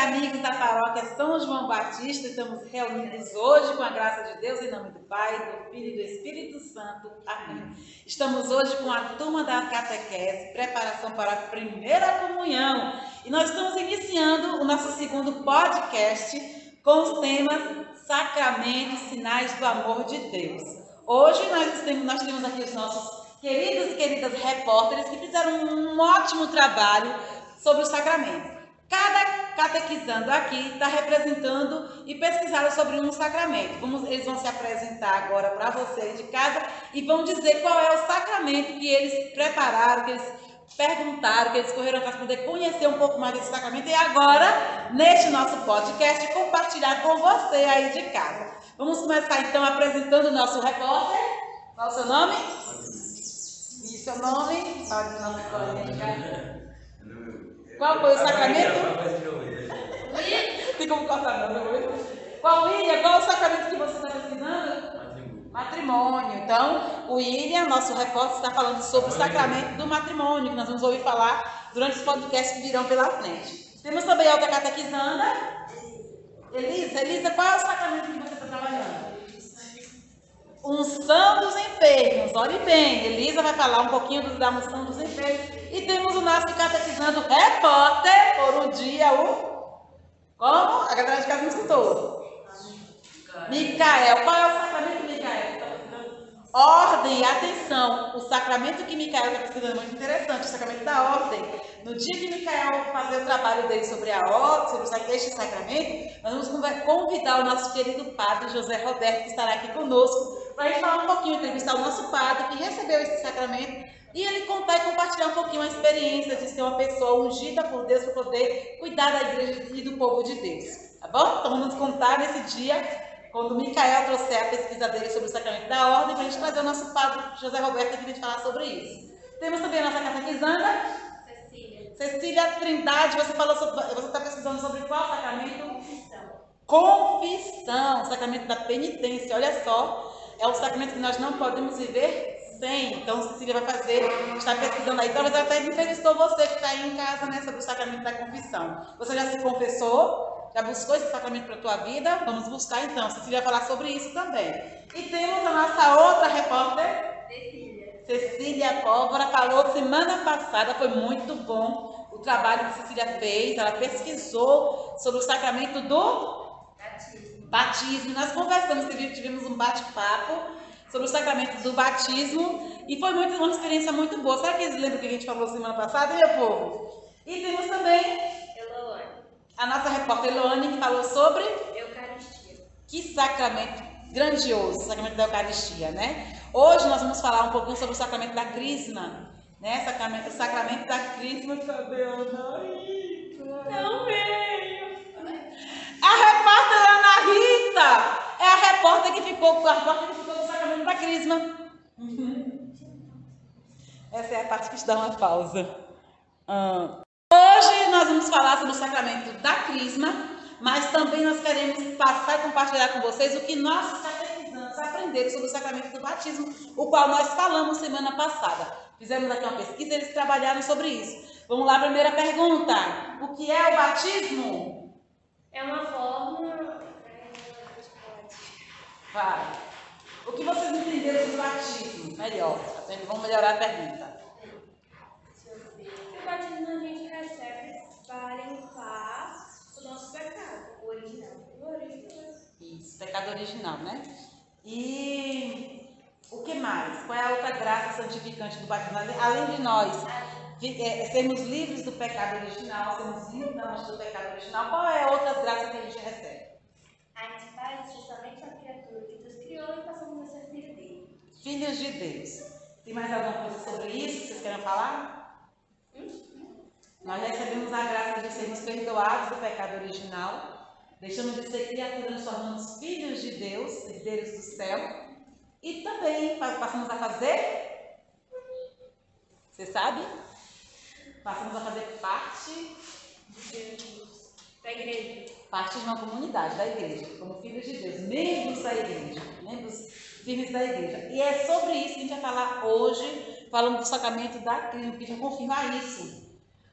amigos da paróquia São João Batista, estamos reunidos hoje com a graça de Deus, em nome do Pai, do Filho e do Espírito Santo. Amém. Estamos hoje com a turma da catequese, preparação para a primeira comunhão. E nós estamos iniciando o nosso segundo podcast com os temas Sacramentos, Sinais do Amor de Deus. Hoje nós temos aqui os nossos queridos e queridas repórteres que fizeram um ótimo trabalho sobre os sacramentos. Cada catequizando aqui está representando e pesquisaram sobre um sacramento. Eles vão se apresentar agora para vocês de casa e vão dizer qual é o sacramento que eles prepararam, que eles perguntaram, que eles correram atrás para poder conhecer um pouco mais desse sacramento e agora, neste nosso podcast, compartilhar com você aí de casa. Vamos começar então apresentando o nosso repórter. Qual é o seu nome? E seu nome? Fala de nossa colega. Qual foi o sacramento? Tem como cortar não, William, qual é o sacramento que você está pesquisando? Matrimônio. Então, o William, nosso repórter, está falando sobre o sacramento do matrimônio, que nós vamos ouvir falar durante os podcasts que virão pela frente. Temos também a outra catequizanda. Elisa, qual é o sacramento que você está trabalhando? Unção dos enfermos. Olhe bem, Elisa vai falar um pouquinho da unção dos enfermos. E temos o nosso catequizando repórter, por um dia, como? A galera de casa não escutou. Micael. Qual é o sacramento de Micael? Ordem, atenção. O sacramento que Micael está pesquisando é muito interessante, o sacramento da ordem. No dia que Micael fazer o trabalho dele sobre a ordem, sobre este sacramento, nós vamos convidar o nosso querido padre José Roberto, que estará aqui conosco, para a gente falar um pouquinho, entrevistar o nosso padre que recebeu esse sacramento e ele contar e compartilhar um pouquinho a experiência de ser uma pessoa ungida por Deus para poder cuidar da igreja e do povo de Deus. Tá bom? Então vamos contar nesse dia, quando o Micael trouxer a pesquisa dele sobre o sacramento da ordem, para a gente trazer o nosso padre José Roberto aqui para a gente falar sobre isso. Temos também a nossa catequizanda, Cecília Trindade. Você está pesquisando sobre qual sacramento? Confissão, sacramento da penitência. Olha só, é um sacramento que nós não podemos viver sem. Então, Cecília vai está pesquisando aí. Talvez ela até entrevistou você que está aí em casa, né, sobre o sacramento da confissão. Você já se confessou? Já buscou esse sacramento para a tua vida? Vamos buscar então. Cecília vai falar sobre isso também. E temos a nossa outra repórter, Cecília Pólvora, falou semana passada, foi muito bom o trabalho que Cecília fez. Ela pesquisou sobre o sacramento do batismo. Nós conversamos, tivemos um bate-papo sobre o sacramento do batismo e foi uma experiência muito boa. Será que eles lembram o que a gente falou semana passada, meu povo? E temos também a nossa repórter Eloane, que falou sobre Eucaristia. Que sacramento grandioso, o sacramento da Eucaristia, né? Hoje nós vamos falar um pouquinho sobre o sacramento da Crisma, né? O sacramento da Crisma. Cadê a Anaíta? Não veio. A repórter Ana Rita é a repórter que ficou no sacramento da Crisma. Essa é a parte que te dá uma pausa. Hoje nós vamos falar sobre o sacramento da Crisma, mas também nós queremos passar e compartilhar com vocês o que nossos catequizandos aprenderam sobre o sacramento do batismo, o qual nós falamos semana passada. Fizemos aqui uma pesquisa e eles trabalharam sobre isso. Vamos lá, primeira pergunta. O que é o batismo? É uma forma... Vai. O que vocês entenderam sobre o batismo? Melhor. Vamos melhorar a pergunta. O batismo a gente recebe para limpar o nosso pecado, o original. Isso, pecado original, né? E o que mais? Qual é a outra graça santificante do batismo? Além de nós sermos livres do pecado original, sermos livres do pecado original, qual é a outra graça que a gente recebe? A gente faz justamente a criatura que Deus criou e passamos a ser filho dele. Filhos de Deus. Tem mais alguma coisa sobre isso que vocês querem falar? Nós recebemos a graça de sermos perdoados do pecado original, deixamos de ser criaturas, nos tornamos filhos de Deus, herdeiros do céu, e também passamos a fazer, você sabe? Passamos a fazer parte da igreja. Parte de uma comunidade da igreja, como filhos de Deus, membros da igreja, membros firmes da igreja. E é sobre isso que a gente vai falar hoje, falando do sacramento da Crisma, que a gente vai confirmar isso.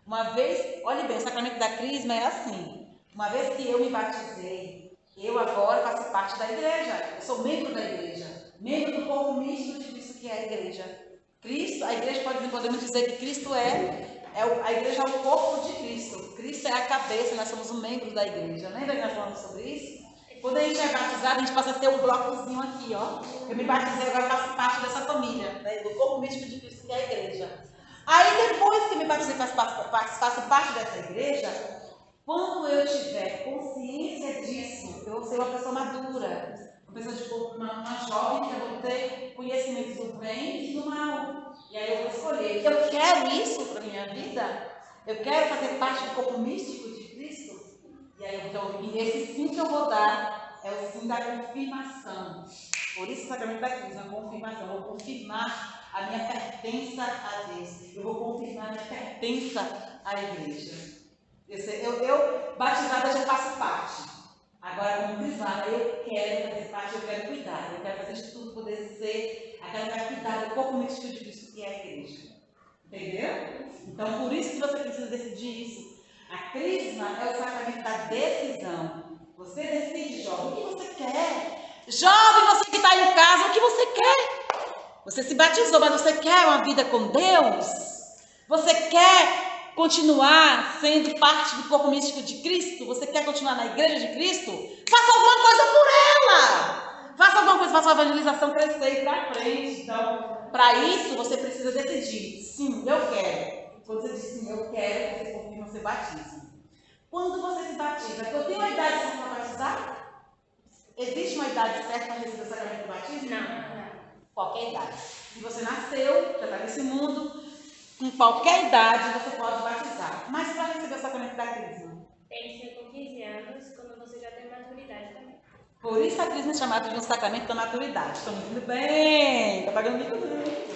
Uma vez, olhe bem, o sacramento da Crisma é assim: Uma vez que eu me batizei, eu agora faço parte da igreja. Eu sou membro da igreja. Membro do corpo místico de Cristo, que é a igreja. Cristo, a igreja podemos dizer que Cristo a igreja é o corpo de Cristo. Cristo é a cabeça, nós somos um membro da igreja. Lembra que nós falamos sobre isso? Quando a gente é batizado, a gente passa a ter um blocozinho aqui, ó. Eu me batizei, agora faço parte dessa família, né, do corpo místico de Cristo, que é a igreja. Aí depois que me batizei, faço parte dessa igreja, quando eu tiver consciência disso, eu vou ser uma pessoa madura, uma pessoa de corpo, uma jovem, que eu vou ter conhecimento do bem e do mal. E aí eu vou escolher. Eu quero isso para a minha vida? Eu quero fazer parte do corpo místico de Cristo? E aí então, esse sim que eu vou dar é o sim da confirmação. Por isso o sacramento da Crisma, a confirmação. Eu vou confirmar a minha pertença a Deus. Eu vou confirmar a minha pertença à igreja. Eu batizada, já faço parte. Agora, como crismada, eu quero fazer parte, eu quero cuidar. Eu quero fazer de tudo poder ser aquela que vai cuidar do corpo místico de Cristo, que é a igreja. Entendeu? Então, por isso que você precisa decidir isso. A crisma é o sacramento da decisão. Você decide, jovem, o que você quer. Jovem, você que está em casa, o que você quer? Você se batizou, mas você quer uma vida com Deus? Você quer continuar sendo parte do corpo místico de Cristo? Você quer continuar na igreja de Cristo? Faça alguma coisa por ela! Faça alguma coisa, faça a evangelização crescer e ir para frente. Então, para isso, você precisa decidir. Sim, eu quero. Quando você diz sim, eu quero, você confirma o seu batismo. Quando você se batiza, eu tenho uma idade certa para batizar? Existe uma idade certa para receber o sacramento do batismo? Não. Qualquer idade. Se você nasceu, já está nesse mundo, com qualquer idade você pode batizar. Mas para receber o sacramento da crisma? Tem que ser com 15 anos, quando você já tem maturidade também. Por isso a crisma é chamada de um sacramento da maturidade. Estou me indo bem. Está pagando muito bem.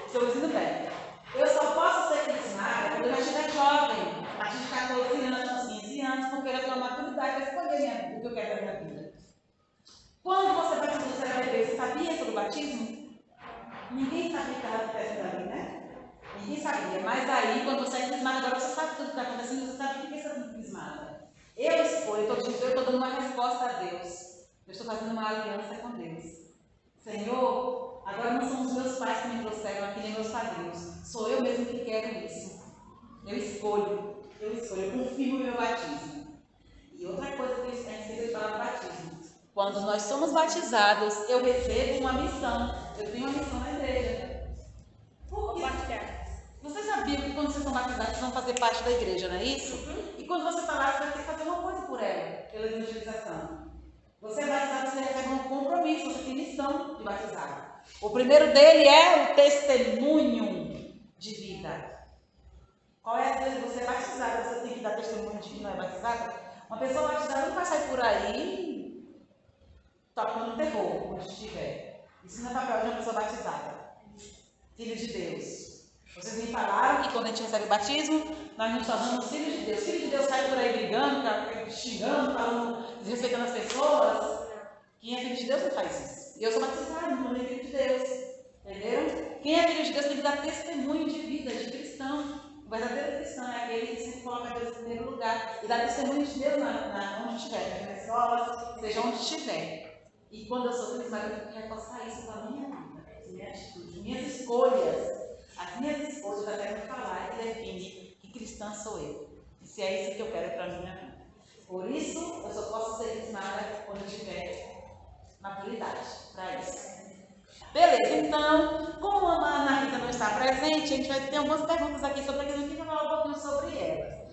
Estou me indo bem. Eu só posso ser crismada quando eu já estiver jovem, a partir de 14 anos, 15 anos, porque eu tenho uma maturidade para escolher o que eu quero da minha vida. Quando você batizou, você era bebê, você sabia sobre o batismo? Ninguém sabia que estava acontecendo ali, né? Ninguém sabia. Mas aí, quando você é crismada, agora você sabe tudo que está acontecendo, você sabe o que é ser crismada. Eu escolho, eu estou dando uma resposta a Deus. Eu estou fazendo uma aliança com Deus. Senhor, agora não são os meus pais que me trouxeram aqui, nem meus padrinhos. Sou eu mesmo que quero isso. Eu escolho, eu confirmo o meu batismo. E outra coisa que a gente sempre fala do batismo. Quando nós somos batizados, eu recebo uma missão. Eu tenho uma missão na igreja. Por quê? Você sabia que quando vocês são batizados, vocês vão fazer parte da igreja, não é isso? E quando você está lá, você vai ter que fazer uma coisa por ela, pela evangelização. Você é batizado, você recebe um compromisso, você tem missão de batizado. O primeiro dele é o testemunho de vida. Qual é a coisa que você é batizado? Você tem que dar testemunho de que não é batizado? Uma pessoa batizada não vai sair por aí tocando terror onde estiver. Isso não é papel de uma pessoa batizada. Filho de Deus. Vocês me falaram que quando a gente recebe o batismo, nós nos tornamos filhos de Deus. Filho de Deus sai por aí brigando, xingando, falando, desrespeitando as pessoas. Quem é filho de Deus não faz isso. E eu sou batizado, não sou filho de Deus. Entenderam? Quem é filho de Deus tem que dar testemunho de vida, de cristão. O verdadeiro cristão é aquele que sempre coloca Deus em primeiro lugar. E dá testemunho de Deus onde estiver, na escola, seja onde estiver. E quando eu sou cristã, eu tenho que reforçar isso com a minha vida, minha atitude, minhas escolhas. As minhas escolhas, eu quero falar que define que cristã sou eu. E se é isso que eu quero para a minha vida. Por isso, eu só posso ser crismada quando eu tiver maturidade para isso. Beleza, então, como a Ana Rita não está presente, a gente vai ter algumas perguntas aqui sobre a crisma, que eu vou falar um pouquinho sobre elas.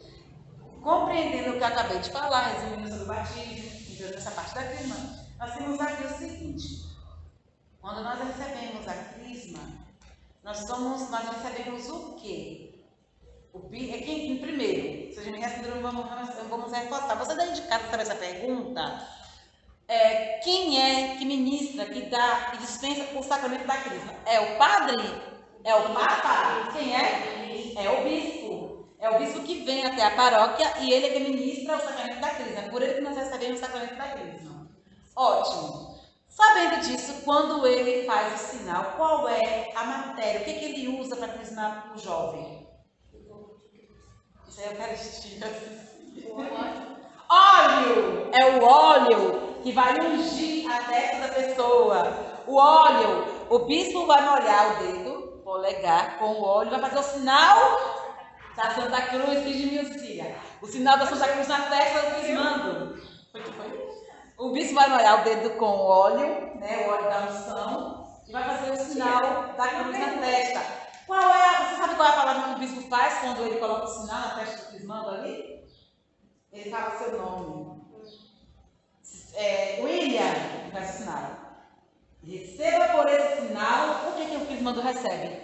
Compreendendo o que eu acabei de falar, resumindo sobre o batismo, entrando nessa parte da crisma, nós temos aqui o seguinte: quando nós recebemos a crisma, nós recebemos o quê? Primeiro, se a gente me responder, vamos reforçar. Você daí de casa sabe essa pergunta? Quem é que ministra, que dá, que dispensa o sacramento da crisma? É o padre? É o papa? Quem é? É o bispo. É o bispo que vem até a paróquia e ele é que ministra o sacramento da crisma. É por ele que nós recebemos o sacramento da crisma. Ótimo. Sabendo disso, quando ele faz o sinal, qual é a matéria? O que ele usa para crismar o jovem? Isso é a Eucaristia. Óleo é o óleo que vai ungir a testa da pessoa. O óleo, o bispo vai molhar o dedo, polegar, com o óleo, vai fazer o sinal da Santa Cruz, diz de Milcília. O sinal da Santa Cruz na testa do crismando. Foi que foi? O bispo vai molhar o dedo com o óleo, né, o óleo da unção, e vai fazer o sinal da cruz na testa. Você sabe qual é a palavra que o bispo faz quando ele coloca o sinal na testa do crismando ali? Ele fala seu nome. William, faz o sinal. Receba por esse sinal. O que o crismando recebe?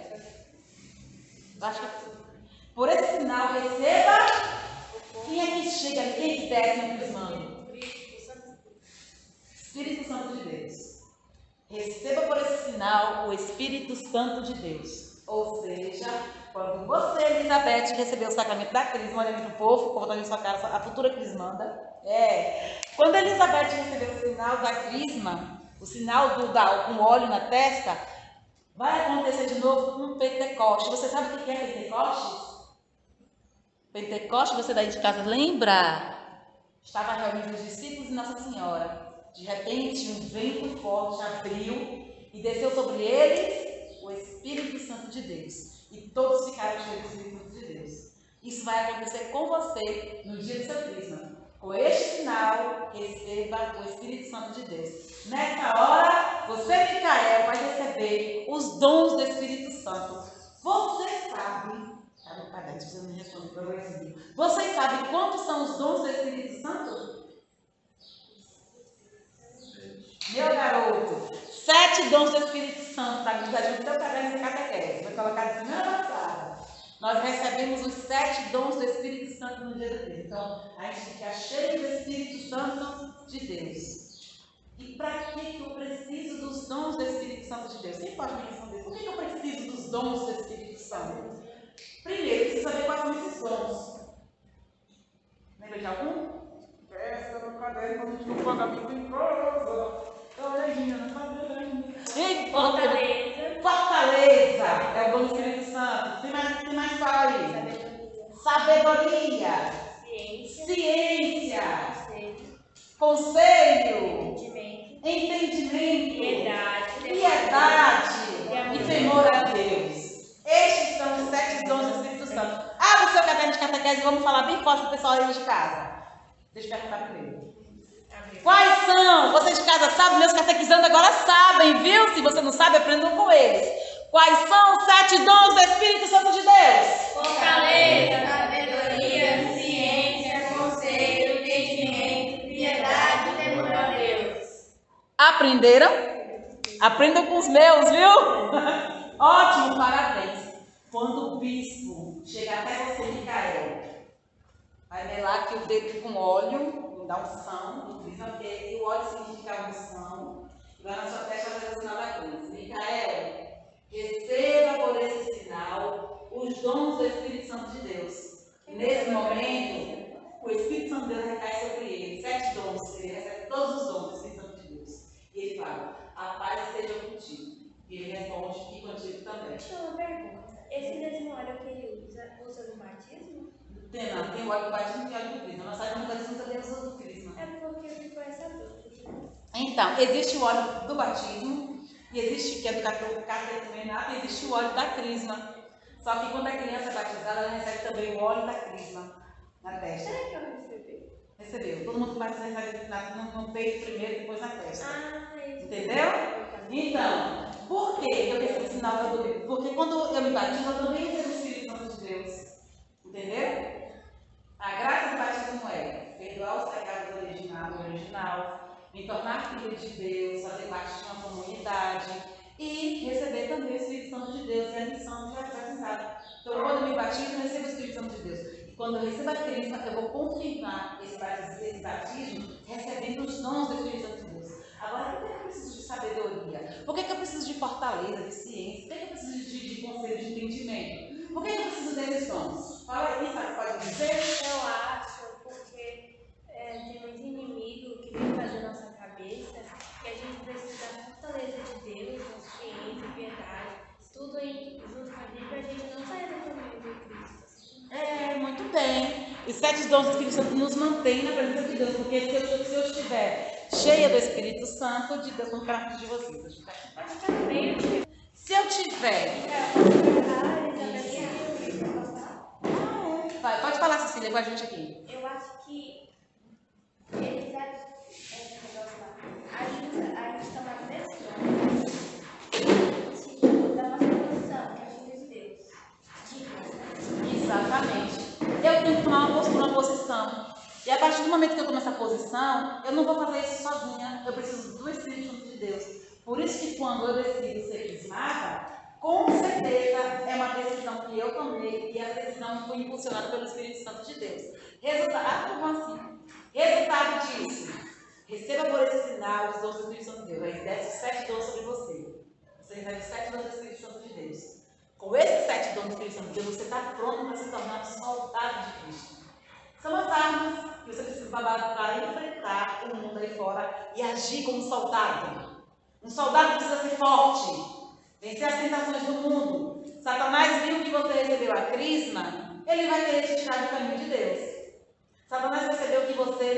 Acho que por esse sinal, receba. Quem é que chega ali? Quem é que desce no crismando? Espírito Santo de Deus. Receba por esse sinal o Espírito Santo de Deus. Ou seja, quando você, Elizabeth, recebeu o sacramento da crisma, olhando para o povo, colocando em sua cara a futura crismanda. Quando a Elizabeth recebeu o sinal da crisma, o sinal com óleo na testa, vai acontecer de novo um Pentecoste. Você sabe o que é Pentecoste? Pentecoste, você daí de casa lembra? Estava reunidos os discípulos e Nossa Senhora. De repente, um vento forte abriu e desceu sobre eles o Espírito Santo de Deus. E todos ficaram cheios do Espírito Santo de Deus. Isso vai acontecer com você no dia do seu crisma. Com este sinal, receba o Espírito Santo de Deus. Nessa hora, você, Micael, vai receber os dons do Espírito Santo. Você sabe... Vocês sabem quantos são os dons do Espírito Santo? Meu garoto, 7 dons do Espírito Santo, está no seu caderno de catequese. Foi colocado semana passada. Nós recebemos os 7 dons do Espírito Santo no dia do crisma. Então, a gente fica cheio do Espírito Santo de Deus. E para que eu preciso dos dons do Espírito Santo de Deus? Quem pode me responder? Por que eu preciso dos dons do Espírito Santo? Primeiro, preciso saber quais são esses dons. Lembra de algum? Peça no caderno, a gente não paga muito em casa. Olhadinha no caderno. Fortaleza. Fortaleza é o dom do Espírito Santo. Tem mais fala aí. Sabedoria. Ciência. Conselho. Entendimento. Piedade. E temor a Deus. Estes são os 7 dons do Espírito Santo. Abre o seu caderno de catequese e vamos falar bem forte para o pessoal aí de casa. Deixa eu perguntar primeiro. Quais são? Vocês de casa sabem? Meus catequizandos agora sabem, viu? Se você não sabe, aprendam com eles. Quais são os 7 dons do Espírito Santo de Deus? Fortaleza, sabedoria, ciência, conselho, entendimento, piedade e temor a Deus. Aprenderam? Aprendam com os meus, viu? Ótimo, parabéns. Quando o bispo chegar até você, Micael, vai melar aqui o dedo com óleo, da unção do crisma, porque o óleo significa a unção, e vai na sua testa fazer o sinal da cruz. Micael, receba por esse sinal os dons do Espírito Santo de Deus. Nesse momento, o Espírito Santo de Deus recai sobre ele. 7 dons, ele recebe todos os dons do Espírito Santo de Deus. E ele fala, a paz esteja contigo. E ele responde, e contigo também. Deixa eu uma pergunta. Esse mesmo óleo que ele usa no batismo? Tem o óleo do batismo e o óleo do crisma. Nós sabemos que batismo também usa do crisma. É porque ficou essa dúvida. Então, existe o óleo do batismo, e existe, que é do catecumenato, e existe o óleo da crisma. Só que quando a criança é batizada, ela recebe também o óleo da crisma na testa. Será que eu recebi? Recebeu. Todo mundo que batiza recebe no peito primeiro, depois na testa. Isso. Entendeu? Então, por que eu recebo o sinal da dúvida? Porque quando eu me batizo, eu também recebo o Espírito Santo de Deus. Entendeu? A graça do batismo é perdoar os pecados original, me tornar filho de Deus, fazer parte de uma comunidade e receber também o Espírito Santo de Deus e a missão de batizado. Então, quando eu me batizo, eu recebo o Espírito Santo de Deus. E quando eu recebo a crença, eu vou confirmar esse batismo recebendo os dons do Espírito Santo de Deus. Agora, por que eu preciso de sabedoria? Por que eu preciso de fortaleza, de ciência? Por que eu preciso de conselho, de entendimento? Por que eu preciso desses dons? Fala aí, sabe? Pode dizer? Eu acho, porque tem muito inimigo que vem fazer nossa cabeça que a gente precisa da fortaleza de Deus, da ciência, piedade, tudo junto com a Bíblia, a gente não sai do caminho de Cristo. Muito bem. Os 7 esses dons do Espírito Santo nos mantêm na presença de Deus, porque se eu estiver cheia do Espírito Santo, de Deus no caráter de vocês. Se eu tiver... Vai, pode falar, Cecília, com a gente aqui. Eu acho que eles ajudam a gente tomar decisões da nossa posição, que é filho de Deus. Exatamente. Eu tenho que tomar uma posição. E a partir do momento que eu tomo essa posição, eu não vou fazer isso sozinha. Eu preciso do Espírito Santo de Deus. Por isso que quando eu decido ser crismada, com certeza é uma decisão que eu tomei e a decisão foi impulsionada pelo Espírito Santo de Deus. Resultado disso, receba por esse sinal os dons do Espírito Santo de Deus. Aí desce 7 dons sobre você. Você recebe 7 dons do Espírito Santo de Deus. Com esses 7 dons do Espírito Santo de Deus, você está pronto para se tornar um soldado de Cristo. São as armas que você precisa para enfrentar o mundo aí fora e agir como um soldado. Um soldado precisa ser forte, vencer as tentações do mundo. Satanás viu que você recebeu a crisma, ele vai querer te tirar do caminho de Deus. Satanás percebeu que você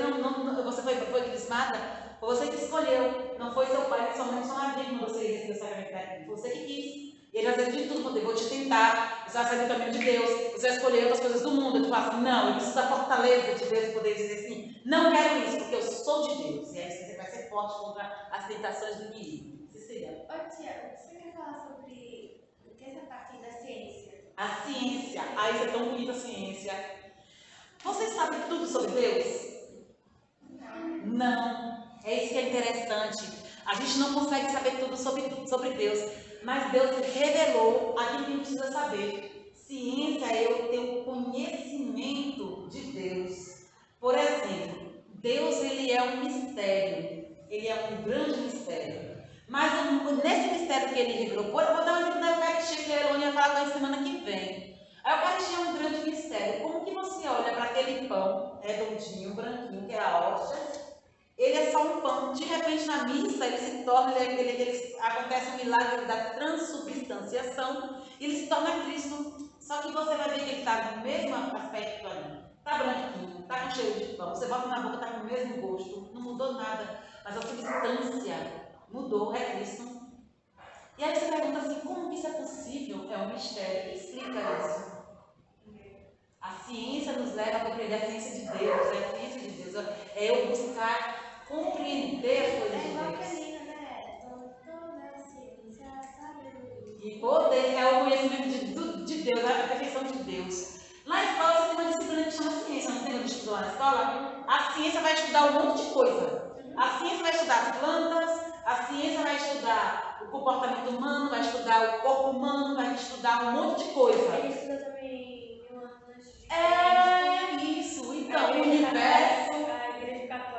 você foi crismada, foi você que escolheu, não foi seu pai, nem sua mãe, nem sua madrinha quando você recebeu o sacramento da crisma, foi você que quis. E ele vai fazer de tudo, vou te tentar, você vai sair do caminho de Deus, você vai escolher outras coisas do mundo. Tu fala assim, não, eu preciso da fortaleza de Deus, poder dizer assim, não quero isso, porque eu sou de Deus. E aí você vai ser forte contra as tentações do inimigo. Cecília. Ô tia, você quer falar sobre essa parte da ciência? A ciência, aí você é tão bonita a ciência. Você sabe tudo sobre Deus? Não. É isso que é interessante. A gente não consegue saber tudo sobre Deus, mas Deus revelou aquilo que a gente precisa saber. Ciência é eu ter o conhecimento de Deus. Por exemplo, Deus ele é um mistério, ele é um grande mistério. Mas nesse mistério que ele revelou, eu vou dar um exemplo da Eucaristia que a Elônia vai falar com a semana que vem. A Eucaristia é um grande mistério. Como que você olha para aquele pão redondinho, branquinho, que é a hóstia? Ele é só um pão. De repente, na missa, ele se torna, acontece um milagre da transubstanciação, e ele se torna Cristo. Só que você vai ver que ele está no mesmo aspecto ali. Está branquinho, está com cheiro de pão. Você bota na boca, está com o mesmo gosto. Não mudou nada. Mas a substância mudou, é Cristo. E aí você pergunta assim, como que isso é possível? É um mistério. Explica isso. A ciência nos leva a compreender a ciência de Deus. É a ciência de Deus. É eu buscar compreender as coisas de Deus. Toda a ciência, sabedoria. E poder é o conhecimento de Deus, a perfeição de Deus. Na escola você tem uma disciplina que chama ciência, não tem uma disciplina na escola? A ciência vai estudar um monte de coisa. A ciência vai estudar as plantas, a ciência vai estudar o comportamento humano, vai estudar o corpo humano, vai estudar um monte de coisa. Ele estuda também nuances. É isso. Então, o universo. A Igreja Católica.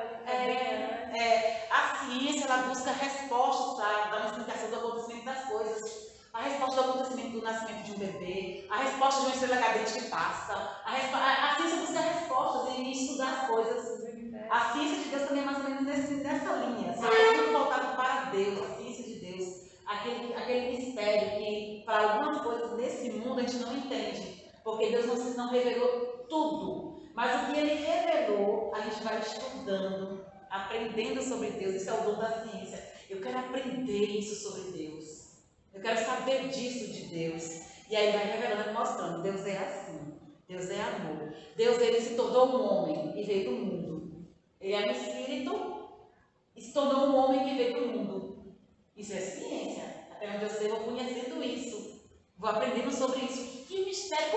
A ciência ela busca respostas para dar uma explicação do acontecimento das coisas. A resposta do acontecimento do nascimento de um bebê, a resposta de uma estrela cadente que passa. A ciência busca respostas e estudar as coisas. A ciência de Deus também é mais ou menos nessa linha. É tudo voltado para Deus, a ciência de Deus. Aquele mistério que, para algumas coisas nesse mundo, a gente não entende. Porque Deus não revelou tudo. Mas o que Ele revelou, a gente vai estudando, aprendendo sobre Deus. Isso é o dom da ciência. Eu quero aprender isso sobre Deus. Eu quero saber disso de Deus. E aí vai revelando, mostrando. Deus é assim. Deus é amor. Deus ele se tornou um homem e veio do mundo. Ele é um espírito e se tornou um homem que veio do mundo. Isso é ciência. Até onde eu sei, eu vou conhecendo isso. Vou aprendendo sobre isso. Que mistério.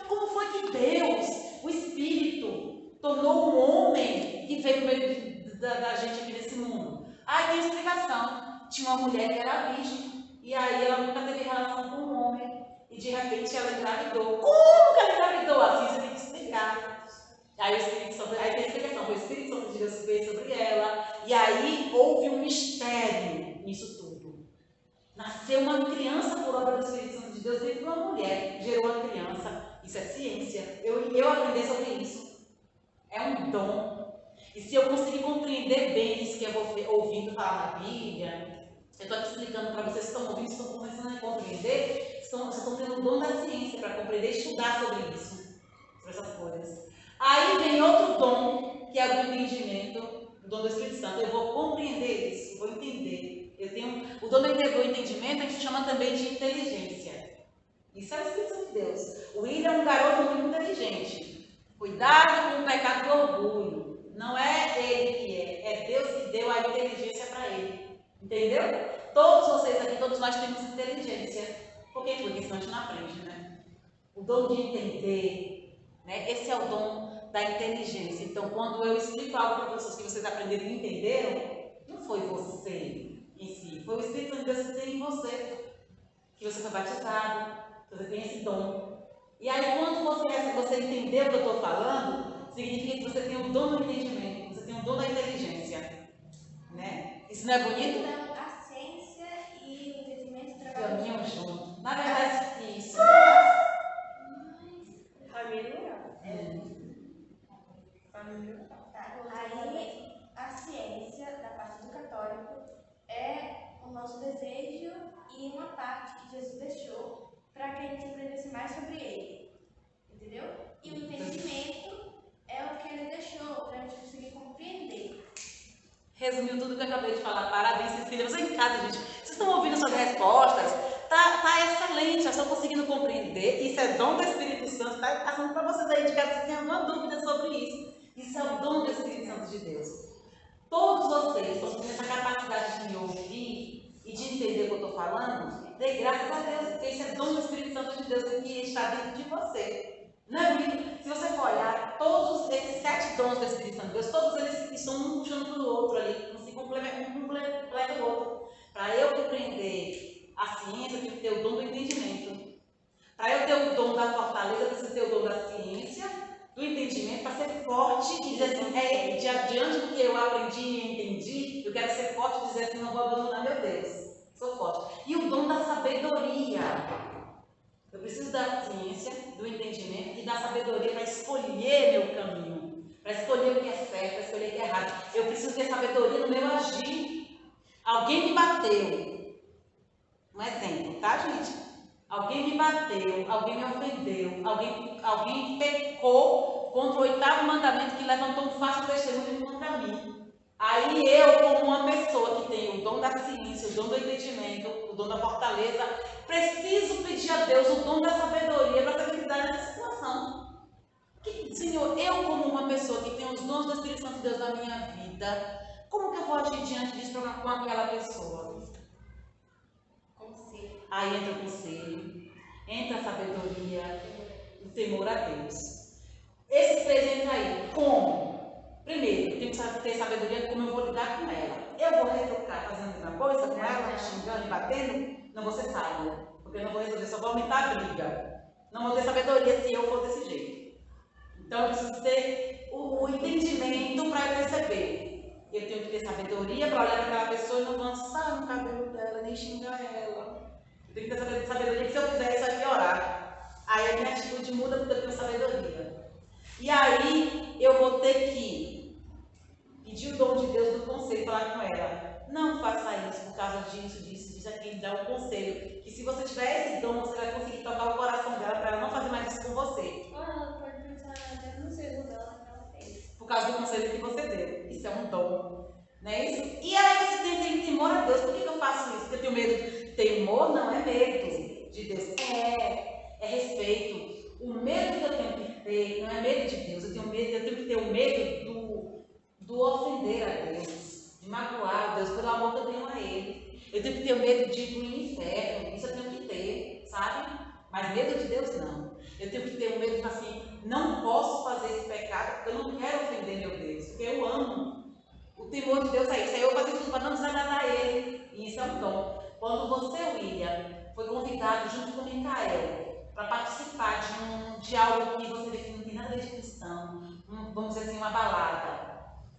Como foi que Deus, o Espírito, tornou um homem e veio no meio da gente aqui nesse mundo? Aí tem explicação. Tinha uma mulher que era virgem. E aí ela nunca teve relação com um homem. E de repente ela engravidou. Como que ela engravidou? Assim você tem que explicar. Aí o Espírito Santo, aí tem explicação. Foi o Espírito Santo de Deus que veio sobre ela. E aí houve um mistério nisso tudo. Nasceu uma criança por obra do Espírito Santo de Deus dentro de uma mulher. Gerou uma criança. Isso é ciência. Eu aprendi sobre isso. É um dom. E se eu conseguir compreender bem isso que eu vou ouvindo falar na Bíblia, eu estou aqui explicando para vocês que estão ouvindo, estão começando a compreender, vocês estão tendo o dom da ciência para compreender e estudar sobre isso, sobre essas coisas. Aí vem outro dom, que é o do entendimento, o dom do Espírito Santo. Eu vou compreender isso, vou entender. O dom do entendimento a gente chama também de inteligência. Isso é o Espírito Santo de Deus. O William é um garoto muito inteligente. Cuidado com o pecado do orgulho. Não é ele que é Deus que deu a inteligência para ele. Entendeu? Todos vocês aqui, todos nós temos inteligência. Por quê? Porque senão a gente não aprende, né? O dom de entender, né? Esse é o dom da inteligência. Então, quando eu explico algo para vocês que vocês aprenderam e entenderam, não foi você em si, foi o Espírito Santo de Deus que tem em você, que você foi batizado, que você tem esse dom. E aí, quando você entendeu o que eu estou falando, significa que você tem o dom do entendimento, você tem o dom da inteligência, né? Isso não é bonito? Então, a ciência e o entendimento trabalham Caminham junto. Na verdade, isso. Aí, a ciência, da parte do católico, é o nosso desejo e uma parte que Jesus deixou para que a gente aprendesse mais sobre ele. Entendeu? E o entendimento é o que ele deixou para a gente conseguir compreender. Resumiu tudo que eu acabei de falar. Parabéns, Cecília. Você em casa, gente. Vocês estão ouvindo suas respostas? Tá excelente. Eu estou conseguindo compreender. Isso é dom do Espírito Santo. Está passando para vocês aí de casa se tem alguma dúvida sobre isso. Isso é o dom do Espírito Santo de Deus. Todos vocês estão tendo essa capacidade de me ouvir e de entender o que eu estou falando. Dê graças a Deus, porque isso é dom do Espírito Santo de Deus que está dentro de você. Não é bonito? Se você for olhar, todos esses 7 dons do Espírito Santo de Deus, todos eles estão um puxando para o outro ali, um completa o outro. Para eu compreender a ciência, eu tenho que ter o dom do entendimento. Para eu ter o dom da fortaleza, eu preciso ter o dom da ciência, do entendimento, para ser forte e dizer assim, diante do que eu aprendi e entendi, eu quero ser forte e dizer assim, não vou abandonar meu Deus. Sou forte. E o dom da sabedoria. Eu preciso da ciência, do entendimento e da sabedoria para escolher meu caminho, para escolher o que é certo, para escolher o que é errado. Eu preciso ter sabedoria no meu agir. Alguém me bateu. Um exemplo, tá, gente? Alguém me bateu, alguém me ofendeu, alguém pecou contra o 8º mandamento que levantou um falso testemunho contra mim. Aí eu, como uma pessoa que tem o dom da ciência, o dom do entendimento, o dom da fortaleza, preciso pedir a Deus o dom da sabedoria para saber lidar nessa situação. Porque, Senhor, eu como uma pessoa que tem os dons do Espírito Santo de Deus na minha vida, como que eu vou agir diante disso com aquela pessoa? Conselho. Aí entra o conselho, entra a sabedoria, o temor a Deus. Esses 3 entram aí. Como? Primeiro, eu tenho que ter sabedoria como eu vou lidar com ela. Eu vou retrucar fazendo a mesma coisa com ela, xingando e batendo? Não vou ser sábia, porque eu não vou resolver, só vou aumentar a briga. Não vou ter sabedoria se eu for desse jeito. Então eu preciso ter o entendimento para eu perceber. Eu tenho que ter sabedoria para olhar para aquela pessoa e não lançar no cabelo dela, nem xingar ela. Eu tenho que ter sabedoria que se eu fizer isso vai piorar. Aí a minha atitude muda porque eu tenho sabedoria. E aí eu vou ter que pedir o dom de Deus do conselho, falar com ela. Não faça isso por causa disso aqui, dá um conselho. Que se você tiver esse dom, você vai conseguir tocar o coração dela para ela não fazer mais isso com você. Ou ela pode pensar até no seu dela que ela fez. Por causa do conselho que você deu. Isso é um dom. Não é isso? E aí você tem que ter temor a Deus. Por que eu faço isso? Porque eu tenho medo. Temor não é medo de Deus. É respeito. O medo que eu tenho que ter não é medo de Deus. Eu tenho que ter o medo do ofender a Deus, de magoar a Deus pelo amor que eu tenho a Ele. Eu tenho que ter o medo de ir para o inferno. Isso eu tenho que ter, sabe? Mas medo de Deus não. Eu tenho que ter o medo de assim, não posso fazer esse pecado porque eu não quero ofender meu Deus, porque eu amo. O temor de Deus é isso. Aí eu fazer tudo para não desagradar Ele. E isso é um dom. Quando você, William, foi convidado junto com Micael para participar de algo que você vê que não tem nada a ver de cristão, vamos dizer assim, uma balada.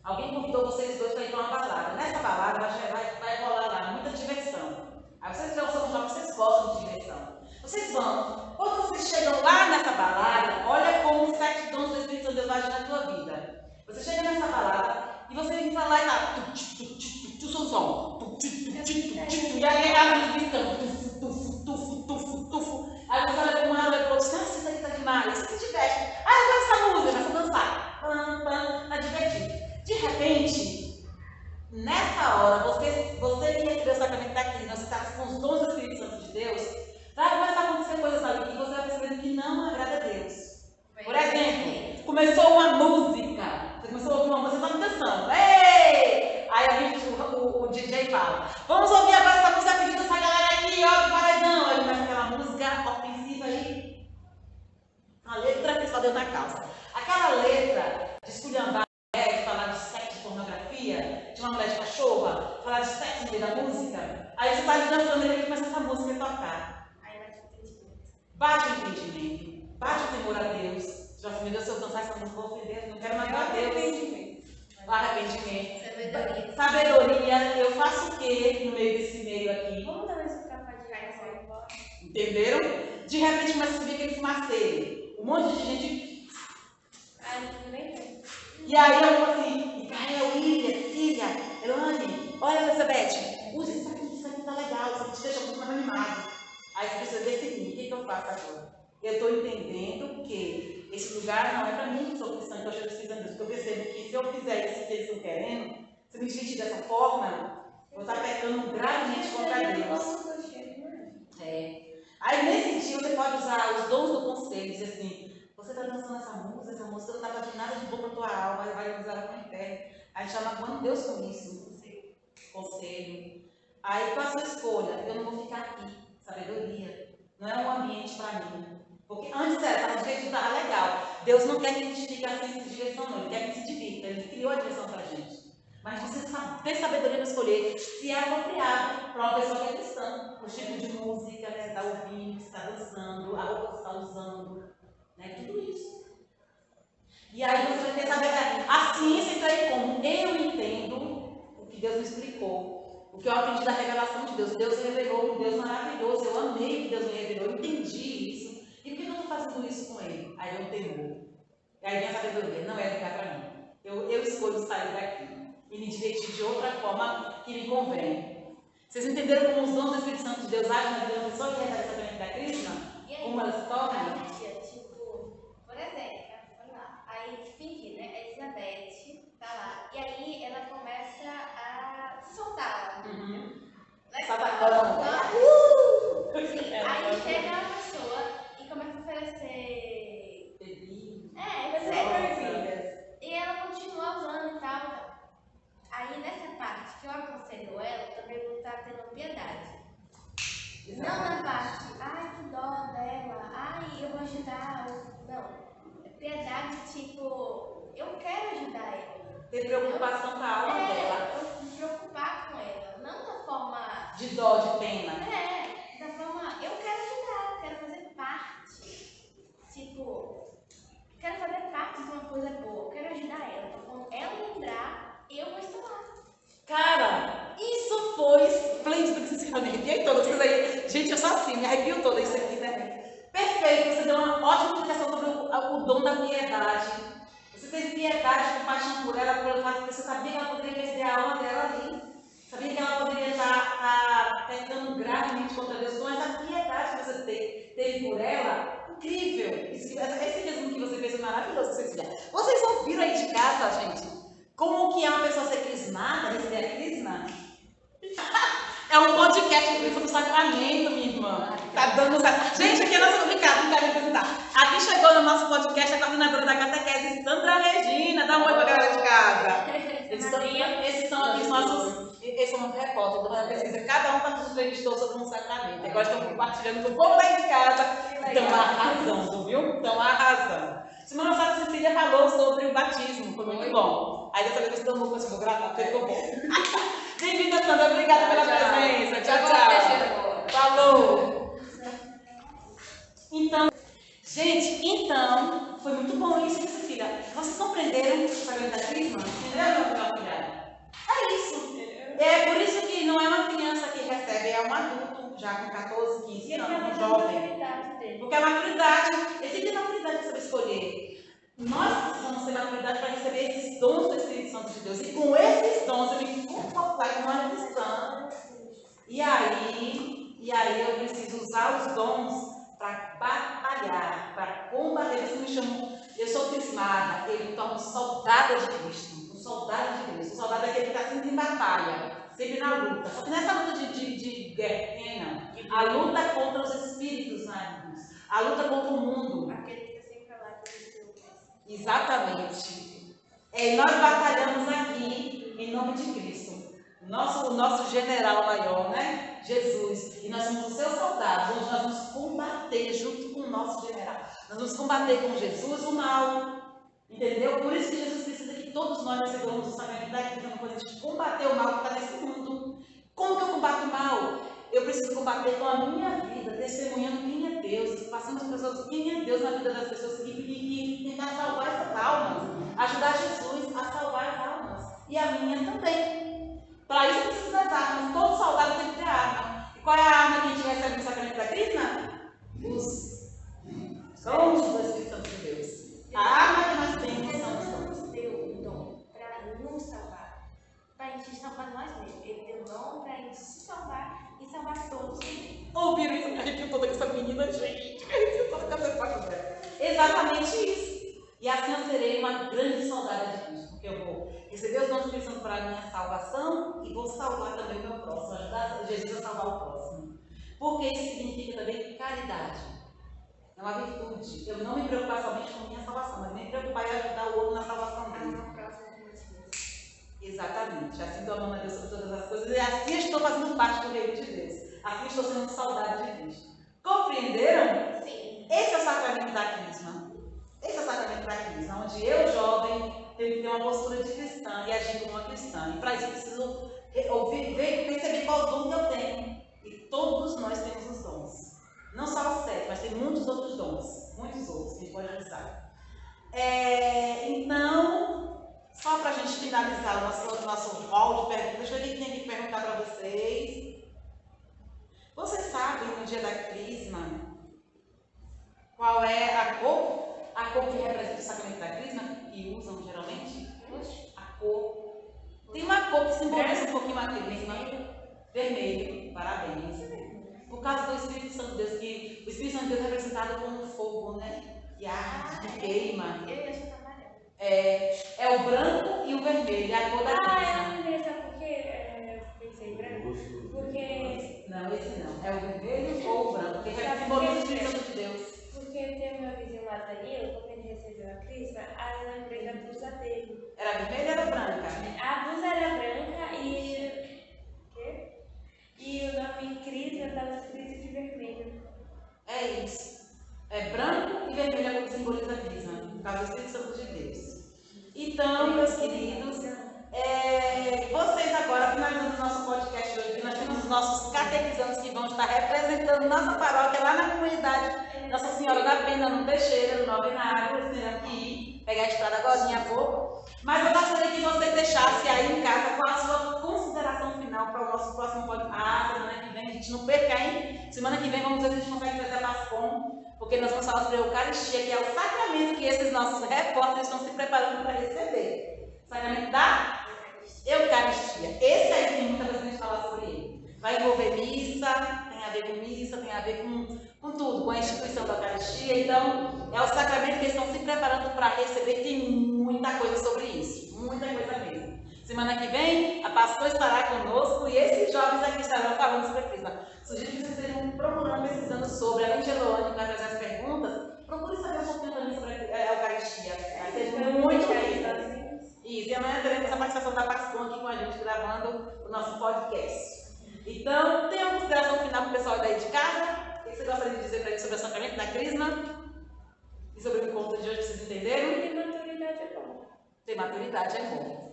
Alguém convidou vocês dois para ir para uma balada. Nessa balada vai rolar lá muita diversão. Aí vocês já são jovens, vocês gostam de diversão. Vocês vão. Quando vocês chegam lá nessa balada, olha como os 7 dons do Espírito Santo de Deus agem na tua vida. Você chega nessa balada e você entra lá e tá o som. E aí a luz gritando. Aí você olha para uma, olha para o outro, nossa, isso aqui tá demais. Você se diverte. Ah, eu gosto dessa música, começa a dançar. ouvir uma música, tá me dançando. Ei! Aí o DJ fala, vamos ouvir agora essa música pedindo essa galera aqui, ó, do paredão. Aí começa aquela música ofensiva aí. A letra que só deu na calça. Aquela letra de esculhambar a mulher, de falar de sexo, de pornografia, de uma mulher de cachorra, falar de sexo no meio da música. Aí você tá ali dançando e ele começa essa música a tocar. Aí Bate o entendimento, bate o temor a Deus. Já assim, meu Deus, se eu dançar essa música, vou ofender, não quero magoar a Deus. Arrependimento. Sabedoria. Eu faço o que no meio desse meio aqui? Vamos dar mais um café de raiva. Entenderam? De repente começa a subir aquele fumaceiro. Um monte de gente. Ai, não nem sei. E aí eu falo assim, Micael, William, filha, Elane, olha Elizabeth, usa isso aqui tá legal, isso aqui te deixa muito mais animado. Aí você precisa definir, o que eu faço agora? Eu estou entendendo que esse lugar não é para mim que sou cristã, que eu estou precisando disso, porque eu percebo que se eu fizer isso que eles estão querendo, se eu me vestir dessa forma, eu vou estar pecando gravemente contra Deus. Aí nesse dia você pode usar os dons do conselho, dizer assim, você está dançando essa música não está fazendo nada de bom para a tua alma, vai usar ela para o inferno. Aí chama quando Deus com isso, conselho. Aí qual a sua escolha? Eu não vou ficar aqui, sabedoria. Não é um ambiente para mim. Porque antes era, do jeito que estava legal. Deus não quer que a gente fique assim de direção, não. Ele quer que a gente se divirta. Ele criou a direção para a gente. Mas você tem sabedoria para escolher se é apropriado para uma pessoa que é cristã. O tipo de música, né? Você está ouvindo, você está dançando, a roupa que você está usando, né? Tudo isso. E aí você vai ter sabedoria. A ciência entra aí como? Eu entendo o que Deus me explicou. O que eu aprendi da revelação de Deus. Deus revelou um Deus maravilhoso. Eu amei o que Deus me revelou. Eu entendi isso. E por que eu estou fazendo isso com ele? Aí eu temor. E aí vem a sabedoria. Não é lugar para mim. Eu escolho sair daqui e me divertir de outra forma que me convém. Vocês entenderam como os dons do Espírito Santo de Deus agem na vida da pessoa que recebe essa da Crisma? Como elas se tornam? Tipo, por exemplo, vamos lá. Aí, fingir, né? A Elizabeth tá lá. E aí ela começa a se soltar. Sim, aí chega uma pessoa e começa a oferecer bebidas. E ela continua usando e tal. Aí nessa parte que eu aconselho ela, também vou estar tendo piedade. Não na parte, ai que dó dela, ai eu vou ajudar. Não. Piedade tipo, eu quero ajudar ela. Ter preocupação com a alma dela. Eu me preocupar com ela. Não da forma. De dó, de pena. Da forma, eu quero ajudar, quero fazer parte. Tipo, quero fazer parte de uma coisa boa, quero ajudar ela. Então, quando ela lembrar, eu vou estar lá. Cara, isso foi esplêndido que vocês me arrepiei toda. Vocês aí, gente, eu sou assim, me arrepio toda isso aqui, né? Perfeito, você deu uma ótima explicação sobre o dom da piedade. Você teve piedade, compaixão por ela, pelo fato que você sabia que ela poderia perder a alma dela ali. Sabia que ela poderia estar pecando gravemente contra Deus. Com essa piedade que você teve por ela, incrível. Esse mesmo que você fez é maravilhoso. Vocês ouviram aí de casa, gente? Como que é uma pessoa ser crismada, receber a crisma? É um podcast sobre sacramento, minha irmã. Tá dando certo. Gente, aqui é nossa brincadeira. Aqui chegou no nosso podcast a coordenadora da catequese, Sandra Regina. Dá um oi pra galera de casa. Esses são os nossos. Esses são os repórteres da pesquisa. Cada um nos entrevistou sobre um sacramento. Agora estão compartilhando com o povo daí de casa. Estão arrasando, viu? Estão arrasando. Semana passada a Cecília falou sobre o batismo. Foi muito bom. Aí dessa vez você tomou com esse vou gravar, porque ficou bom. Bem-vinda, Sandra. Obrigada pela presença. Tchau. Falou. Então, gente, foi muito bom isso, Cecília. Vocês compreenderam o sacramento da crisma? Entenderam, meu filho? É isso. É por isso que não é uma criança que recebe, é um adulto já com 14, 15 anos, um jovem. Porque a maturidade, existe a maturidade para saber escolher. Nós precisamos ter maturidade para receber esses dons do Espírito Santo de Deus. E com esses dons eu me comportar como uma cristã. E aí eu preciso usar os dons para batalhar, para combater. Eles me chamam, eu sou crismada, eu me torno soldada de Cristo. Um soldado de Cristo. Um soldado é aquele que está sempre em batalha, sempre na luta. Só que nessa luta de guerra, não. A luta contra os espíritos malignos. A luta contra o mundo. Aquele que está sempre lá. Exatamente. É Nós batalhamos aqui em nome de Cristo. O nosso general maior, né? Jesus. E nós somos os seus soldados. Hoje nós vamos combater junto com o nosso general. Nós vamos combater com Jesus o mal. Entendeu? Por isso que Jesus precisa que todos nós recebamos o sacramento da Igreja para a gente combater o mal que está nesse mundo. Como que eu combato o mal? Eu preciso combater com a minha vida, testemunhando quem é Deus, passando as pessoas quem é Deus na vida das pessoas e tentar salvar essas almas, ajudar Jesus a salvar as almas e a minha também. Para isso eu preciso das armas. Todo soldado tem que ter arma. E qual é a arma que a gente recebe no sacramento da Crisma? Os dons do Espírito Santo de Deus. A arma que nós temos são os dons. Deus deu o dom para nos salvar, para a gente salvar nós mesmos. Ele deu o dom para a gente se salvar e salvar todos. Ouviram isso? Me arrepio toda essa menina, gente. Me arrepio toda a cabeça dela. Exatamente isso. E assim eu serei uma grande soldada de Cristo, porque eu vou receber os dons do Espírito Santo para a minha salvação e vou salvar também o meu próximo, ajudar Jesus a salvar o próximo. Porque isso significa também caridade. É uma virtude. Eu não me preocupar somente com a minha salvação, mas me preocupar em ajudar o outro na salvação dele. Exatamente. Assim estou amando a Deus sobre todas as coisas e assim estou fazendo parte do reino de Deus. Assim estou sendo soldado de Cristo. Compreenderam? Sim. Esse é o sacramento da Crisma. Esse é o sacramento da Crisma, onde eu, jovem, tenho que ter uma postura de cristã e agir como uma cristã. E para isso eu preciso perceber qual dom que eu tenho. E todos nós temos os dons. Não só os 7, mas tem muitos outros dons. Muitos outros que a gente pode usar. Então, só para a gente finalizar o nosso hall de perguntas, deixa eu ver o que tem que perguntar para vocês. Vocês sabem, no dia da Crisma, qual é a cor? A cor que representa o sacramento da Crisma, que usam geralmente? A cor. Tem uma cor que simboliza um pouquinho a Crisma. Vermelho. Parabéns. Por causa do Espírito Santo de Deus, que o Espírito Santo de Deus é representado como fogo, né? Que arde, que queima. É o branco e o vermelho, é a cor da Crisma. Eu não sei porque pensei branco. Porque. Não, esse não. É o vermelho ou o branco, que simboliza o Espírito Santo de Deus. Porque tem uma vizinho lá, Danilo, quando ele recebeu a Crisma, eu lembrei da blusa dele. Era vermelha ou era branca? A blusa era branca e. Quê? E o nome Crisma estava escrito de vermelho. É isso. É branco e vermelho é o que simboliza a Crisma, por causa do Espírito Santo de Deus. Então, meus queridos, vocês agora, finalizando o nosso podcast hoje, nós temos os nossos catequizandos que vão estar representando nossa paróquia lá na comunidade Nossa Senhora da Pena, no Teixeira, no Novenário. Eles terão que ir pegar a estrada agora a pouco. Mas eu gostaria que você deixasse aí em casa qual a sua consideração final para o nosso próximo podcast. Semana que vem, a gente não perca, hein? Semana que vem vamos ver se a gente consegue trazer a Pascom, porque nós vamos falar sobre a Eucaristia, que é o sacramento que esses nossos repórteres estão se preparando para receber. O sacramento da Eucaristia. Esse aí tem muita coisa que a gente falar sobre ele. Vai envolver missa, tem a ver com missa, tem a ver com tudo, com a instituição da Eucaristia. Então, é o sacramento que eles estão se preparando para receber. Tem muita coisa sobre isso. Muita coisa mesmo. Semana que vem, a pastora estará conosco e esses jovens aqui estarão falando sobre a Crisma. Sugiro que vocês estejam procurando, pesquisando sobre. Além de Eloane, que vai trazer as perguntas, procure saber um pouquinho também sobre a Eucaristia. Vai ser muito rica. Isso, e amanhã teremos a participação da Pascom aqui com a gente, gravando o nosso podcast. Então, tem uma consideração final para o pessoal daí de casa? O que você gostaria de dizer para eles sobre o sacramento da Crisma? E sobre o encontro de hoje, vocês entenderam? Ter maturidade é bom. Ter maturidade é bom.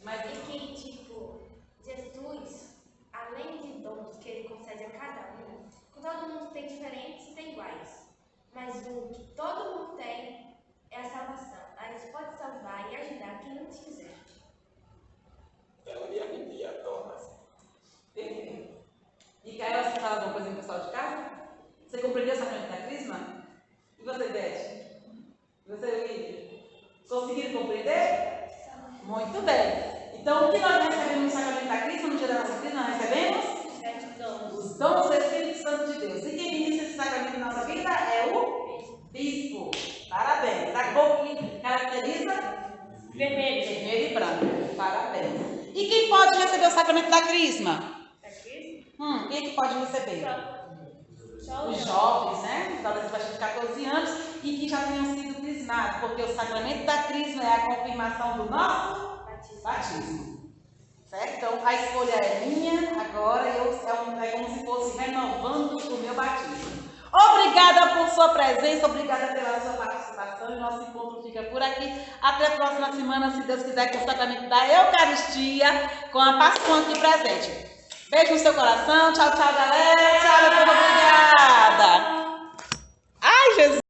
Mas que, tipo, Jesus, além de dons que ele concede a cada um, todo mundo tem diferentes e tem iguais. Mas o que todo mundo tem é a salvação. A gente pode salvar e ajudar quem não quiser. Ela me arrepia toda. perfeito. E Caio, você fala alguma coisa pro pessoal de casa? Você compreendeu o sacramento da Crisma? E você, Beth? E você, William? Conseguiram compreender? Muito bem. Então, o que nós recebemos no sacramento da Crisma, no dia da nossa Crisma, nós recebemos? Os dons do Espírito Santo de Deus. E quem ministra esse sacramento na nossa vida é o bispo. Parabéns. A cor que caracteriza? Vermelho. Vermelho e branco. Parabéns. E quem pode receber o sacramento da Crisma? Quem é que pode receber? Só Os jovens, né? Talvez a partir de 14 anos e que já tenham sido crismados. ensinado, porque o sacramento da crisma é a confirmação do nosso batismo. Certo? Então, a escolha é minha, agora é como se fosse renovando o meu batismo. Obrigada por sua presença, obrigada pela sua participação. E nosso encontro fica por aqui. Até a próxima semana, se Deus quiser, com o sacramento da Eucaristia, com a Pascua aqui presente. Beijo no seu coração. Tchau, tchau, galera. Tchau, meu povo. Obrigada. Ai, Jesus.